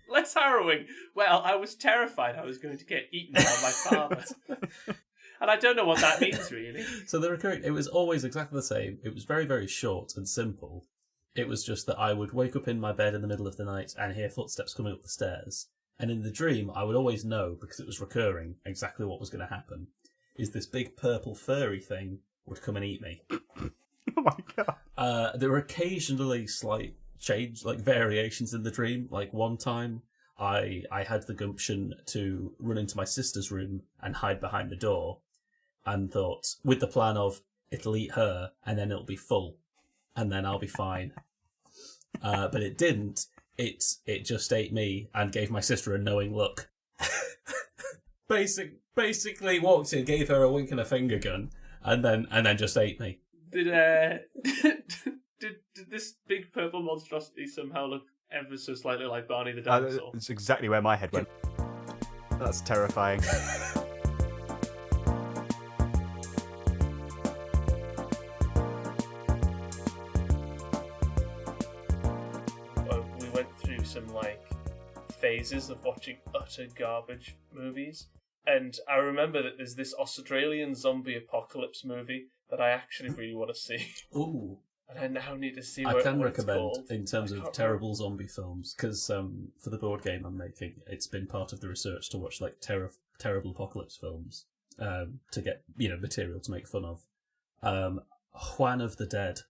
Less harrowing. Well, I was terrified I was going to get eaten by my father. And I don't know what that means, really. So it was always exactly the same. It was very, very short and simple. It was just that I would wake up in my bed in the middle of the night and hear footsteps coming up the stairs. And in the dream, I would always know, because it was recurring, exactly what was going to happen. Is this big purple furry thing would come and eat me. Oh my god. There were occasionally slight variations in the dream. Like one time, I had the gumption to run into my sister's room and hide behind the door, and thought, with the plan of, it'll eat her, and then it'll be full, and then I'll be fine. But it didn't. It just ate me and gave my sister a knowing look. Basically walked in, gave her a wink and a finger gun, and then just ate me. Did this big purple monstrosity somehow look ever so slightly like Barney the dinosaur? It's exactly where my head went. That's terrifying. We went through some phases of watching utter garbage movies. And I remember that there's this Australian zombie apocalypse movie that I actually really want to see. Ooh. And I now need to see I what can it's recommend, called. in terms of terrible zombie films, because for the board game I'm making, it's been part of the research to watch terrible apocalypse films to get material to make fun of. Juan of the Dead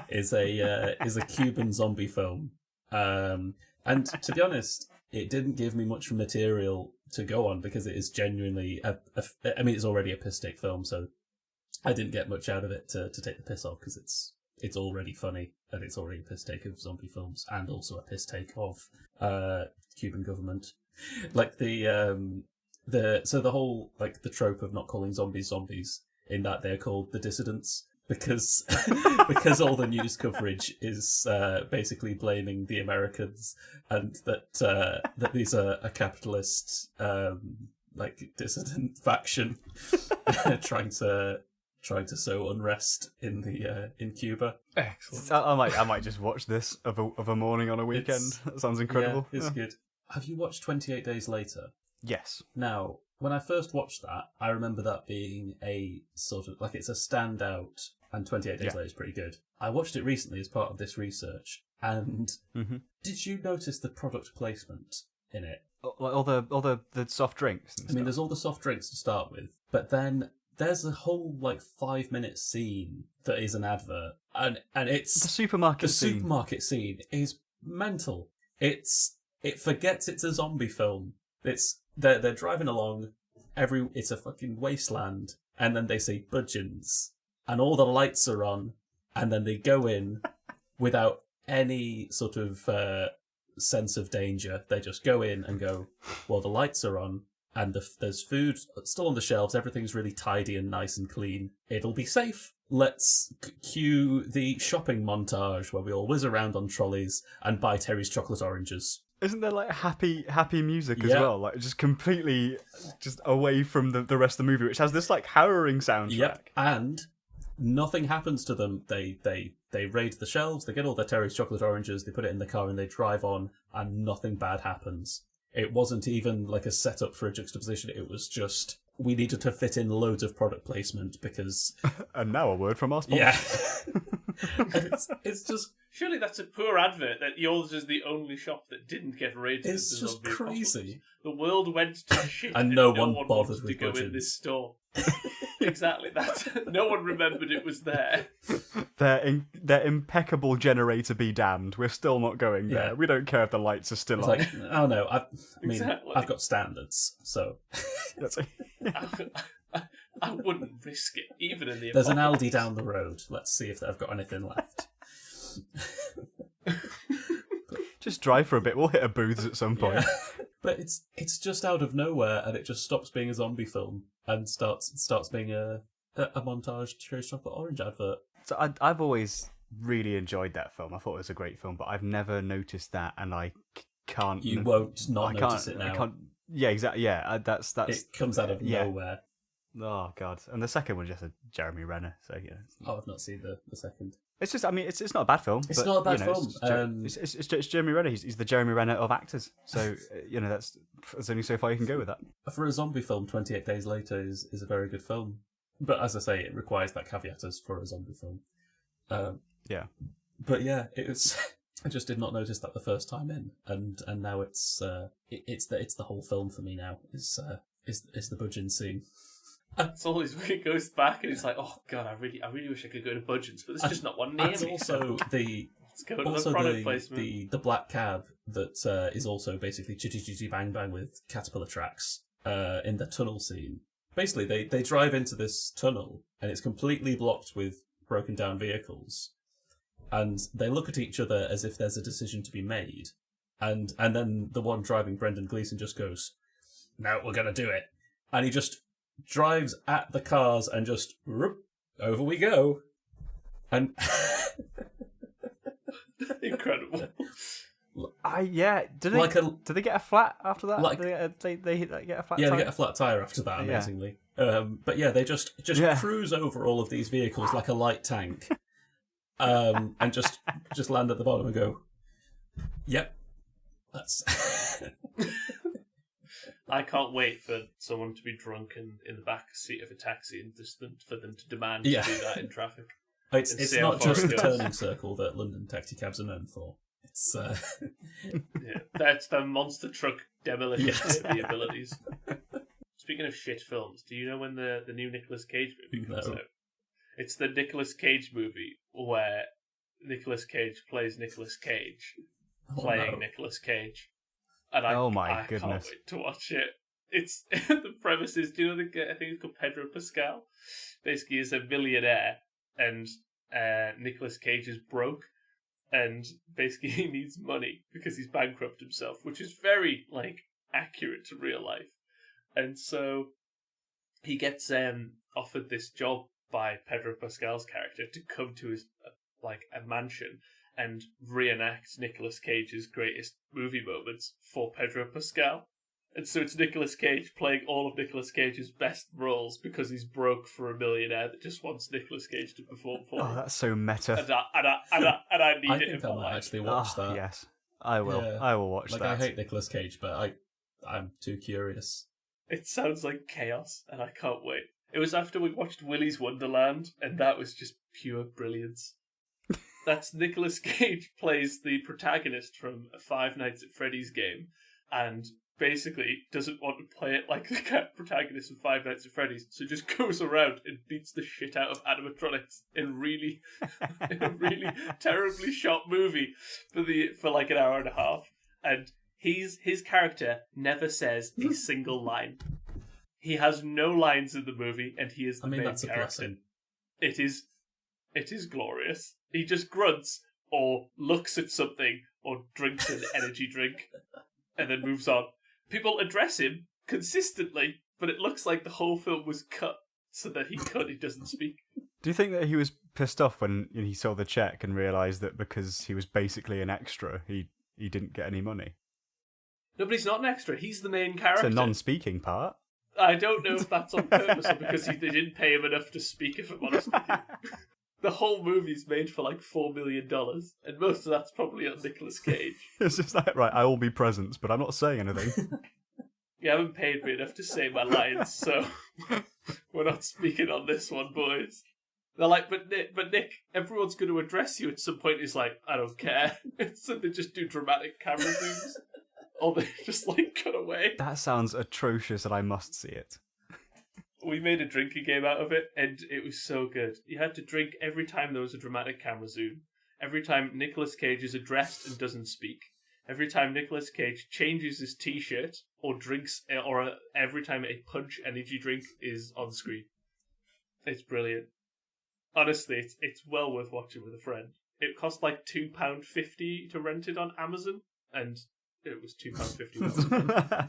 is a Cuban zombie film, and to be honest, it didn't give me much material to go on because it is genuinely it's already a piss take film, so I didn't get much out of it to take the piss off, because it's already funny and it's already a piss take of zombie films and also a piss take of Cuban government. Like the whole the trope of not calling zombies zombies, in that they're called the dissidents, because all the news coverage is basically blaming the Americans, and that these are a capitalist dissident faction trying to sow unrest in Cuba. Excellent. I might just watch this of a morning on a weekend. That sounds incredible. Yeah, it's good. Have you watched 28 Days Later? Yes. Now, when I first watched that, I remember that being a sort of it's a standout, and 28 Days Later is pretty good. I watched it recently as part of this research, and did you notice the product placement in it? All the soft drinks and stuff. There's all the soft drinks to start with, but then there's a whole 5-minute scene that is an advert, and it's the supermarket scene. The supermarket scene is mental. It forgets it's a zombie film. They're driving along, it's a fucking wasteland, and then they say budgeons, and all the lights are on, and then they go in without any sort of sense of danger. They just go in and go, well, the lights are on, and there's food still on the shelves, everything's really tidy and nice and clean. It'll be safe. Let's cue the shopping montage where we all whiz around on trolleys and buy Terry's chocolate oranges. Isn't there happy music as well? Just completely away from the rest of the movie, which has this harrowing soundtrack. Yep. And nothing happens to them. They raid the shelves, they get all their Terry's chocolate oranges, they put it in the car and they drive on, and nothing bad happens. It wasn't even a setup for a juxtaposition. It was just, we needed to fit in loads of product placement because... And now a word from our sponsor. Yeah. And it's just Surely that's a poor advert that yours is the only shop that didn't get raided. It's as the just zombie apocalypse. crazy. The world went to shit, And no one wanted bothered to with go in budgets. this store. Exactly. No one remembered it was there. Their impeccable generator be damned. We're still not going there. Yeah. We don't care if the lights are still It's on. like, oh no, Exactly. I've got standards, so That's I wouldn't risk it, even in the there's an apocalypse. Aldi down the road. Let's see if they've got anything left. Just drive for a bit. We'll hit a booths at some point. Yeah. But it's just out of nowhere, and it just stops being a zombie film and starts being a montage Cherry's Chocolate Orange advert. So I've always really enjoyed that film. I thought it was a great film, but I've never noticed that, and I can't. You won't not I notice can't, it now. I can't. Yeah, exactly. Yeah, that's. It comes out of yeah. nowhere. Oh god! And the second one just a Jeremy Renner. So yeah, Oh, I've not seen the second. it's just. I mean, it's not a bad film. It's but, not a bad you know, film. It's Jeremy Renner. He's the Jeremy Renner of actors. So there's only so far you can go with that. For a zombie film, 28 Days Later is a very good film. But as I say, it requires that caveat as for a zombie film. Yeah. But yeah, it was. I just did not notice that the first time in, and now it's the whole film for me now. Is the budgeon scene. That's always when it goes back and it's like, oh god, I really wish I could go to Budgeons, but there's just not one near And me. also Let's go to the product placement. the black cab that is also basically chitty chitty bang bang with caterpillar tracks in the tunnel scene. Basically, they drive into this tunnel and it's completely blocked with broken down vehicles, and they look at each other as if there's a decision to be made, and then the one driving, Brendan Gleeson, just goes, "No, we're gonna do it," and he just drives at the cars and just whoop, over we go, and Incredible. Did they get a flat after that? Like- they get a flat. yeah, they tire? get a flat tire after that, Yeah. amazingly. But yeah, they just Yeah. cruise over all of these vehicles like a light tank, and just land at the bottom and go, "Yep, that's." I can't wait for someone to be drunk in the back seat of a taxi and just for them to demand Yeah. to do that in traffic. It's see how not far just it the goes. turning circle that London taxi cabs are known for. It's Yeah, that's the monster truck demolition Yes. abilities. Speaking of shit films, do you know when the new Nicolas Cage movie comes No. out? It's the Nicolas Cage movie where Nicolas Cage plays Nicolas Cage playing no. Nicolas Cage. And Oh my I goodness. can't wait to watch it. It's the premise is, do you know I think it's called Pedro Pascal? Basically, he's a millionaire, and Nicolas Cage is broke, and basically he needs money because he's bankrupt himself, which is very accurate to real life. And so he gets offered this job by Pedro Pascal's character to come to his a mansion and reenact Nicolas Cage's greatest movie moments for Pedro Pascal. And so it's Nicolas Cage playing all of Nicolas Cage's best roles because he's broke for a millionaire that just wants Nicolas Cage to perform for Oh, him. that's so meta. And I need I it in think I my might life. actually watch Oh, that. yes, I will. Yeah. I will watch Like, that. I hate Nicolas Cage, but I'm too curious. It sounds like chaos, and I can't wait. It was after we watched Willy's Wonderland, and that was just pure brilliance. That's Nicolas Cage plays the protagonist from a Five Nights at Freddy's game, and basically doesn't want to play it like the protagonist of Five Nights at Freddy's, so just goes around and beats the shit out of animatronics in a really terribly shot movie for like an hour and a half. And his character never says a single line. He has no lines in the movie, and he is the main That's a character. blessing. It is glorious. He just grunts or looks at something or drinks an energy drink and then moves on. People address him consistently, but it looks like the whole film was cut so that he doesn't speak. Do you think that he was pissed off when he saw the check and realised that because he was basically an extra, he didn't get any money? No, but he's not an extra. He's the main character. It's a non-speaking part. I don't know if that's on purpose or because they didn't pay him enough to speak, if I'm honest with you. The whole movie's made for like $4 million, and most of that's probably on Nicolas Cage. It's just like, right, I will be present, but I'm not saying anything. You haven't paid me enough to say my lines, so we're not speaking on this one, boys. They're like, but Nick, everyone's going to address you at some point. He's like, I don't care. So they just do dramatic camera zooms. Or they just, like, cut away. That sounds atrocious and I must see it. We made a drinking game out of it, and it was so good. You had to drink every time there was a dramatic camera zoom. Every time Nicolas Cage is addressed and doesn't speak. Every time Nicolas Cage changes his t-shirt or drinks, or every time a Punch energy drink is on screen. It's brilliant. Honestly, it's well worth watching with a friend. It cost like £2.50 to rent it on Amazon, and it was £2.50.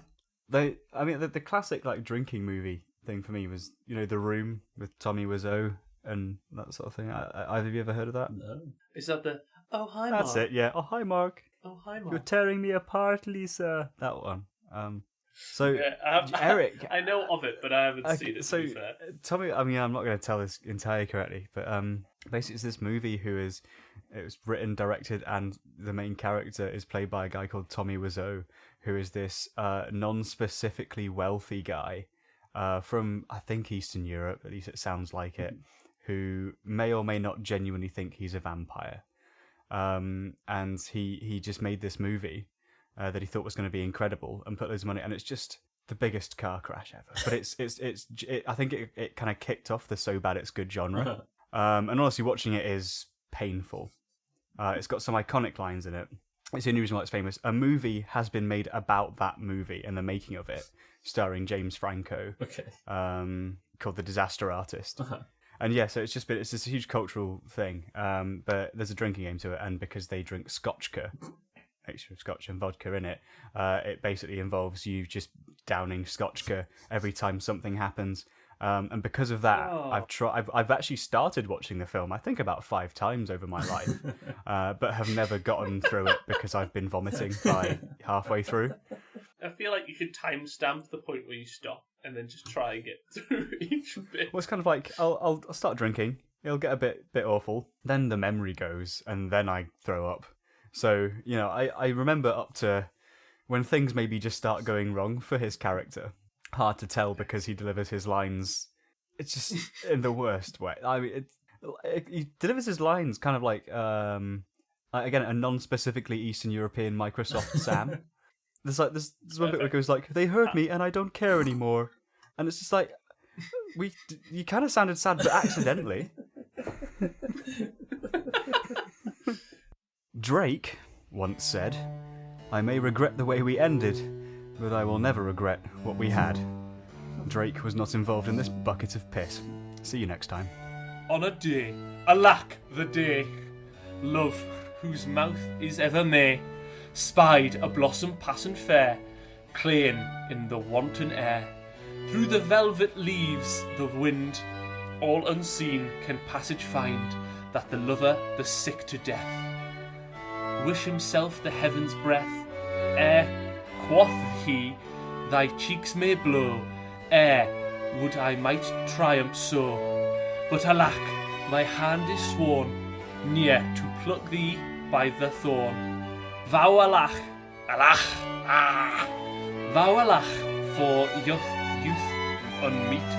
The classic like drinking movie thing for me was, The Room with Tommy Wiseau and that sort of thing. Have you ever heard of that? No. Is that the "Oh hi Mark"? That's it. Yeah. Oh hi Mark. Oh hi Mark. You're tearing me apart, Lisa. That one. So yeah, Eric, I know of it, but I haven't seen it. To be fair. Tommy, I'm not going to tell this entirely correctly, but basically it's this movie it was written, directed, and the main character is played by a guy called Tommy Wiseau, who is this non-specifically wealthy guy from, I think, Eastern Europe, at least it sounds like it, who may or may not genuinely think he's a vampire. And he just made this movie that he thought was going to be incredible and put loads of money, and it's just the biggest car crash ever. But I think it kind of kicked off the so bad it's good genre. And honestly, watching it is painful. It's got some iconic lines in it. It's the only reason why it's famous. A movie has been made about that movie and the making of it, starring James Franco. Okay. Called The Disaster Artist. Uh-huh. And yeah, so it's this huge cultural thing. But there's a drinking game to it, and because they drink scotchka, mixture of scotch and vodka in it, it basically involves you just downing scotchka every time something happens. And because of that, I've actually started watching the film, I think about 5 times over my life, but have never gotten through it because I've been vomiting by halfway through. I feel like you should timestamp the point where you stop and then just try and get through each bit. Well, it's kind of like I'll start drinking, it'll get a bit awful, then the memory goes, and then I throw up. So, I remember up to when things maybe just start going wrong for his character. Hard to tell because he delivers his lines. It's just in the worst way. I mean, he delivers his lines kind of like again, a non-specifically Eastern European Microsoft Sam. There's one bit where it goes like, "They hurt me and I don't care anymore," and it's just like, you kind of sounded sad, but accidentally. Drake once said, "I may regret the way we ended, but I will never regret what we had." Drake was not involved in this bucket of piss. See you next time. On a day, alack the day, love, whose mouth is ever May, spied a blossom passing fair, claying in the wanton air. Through the velvet leaves the wind, all unseen, can passage find, that the lover, the sick to death, wish himself the heaven's breath, ere, quoth he, thy cheeks may blow, ere would I might triumph so. But alack, my hand is sworn, ne'er to pluck thee by the thorn. Vow alach, vow alach, for youth unmeet,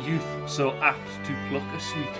youth so apt to pluck a sweet.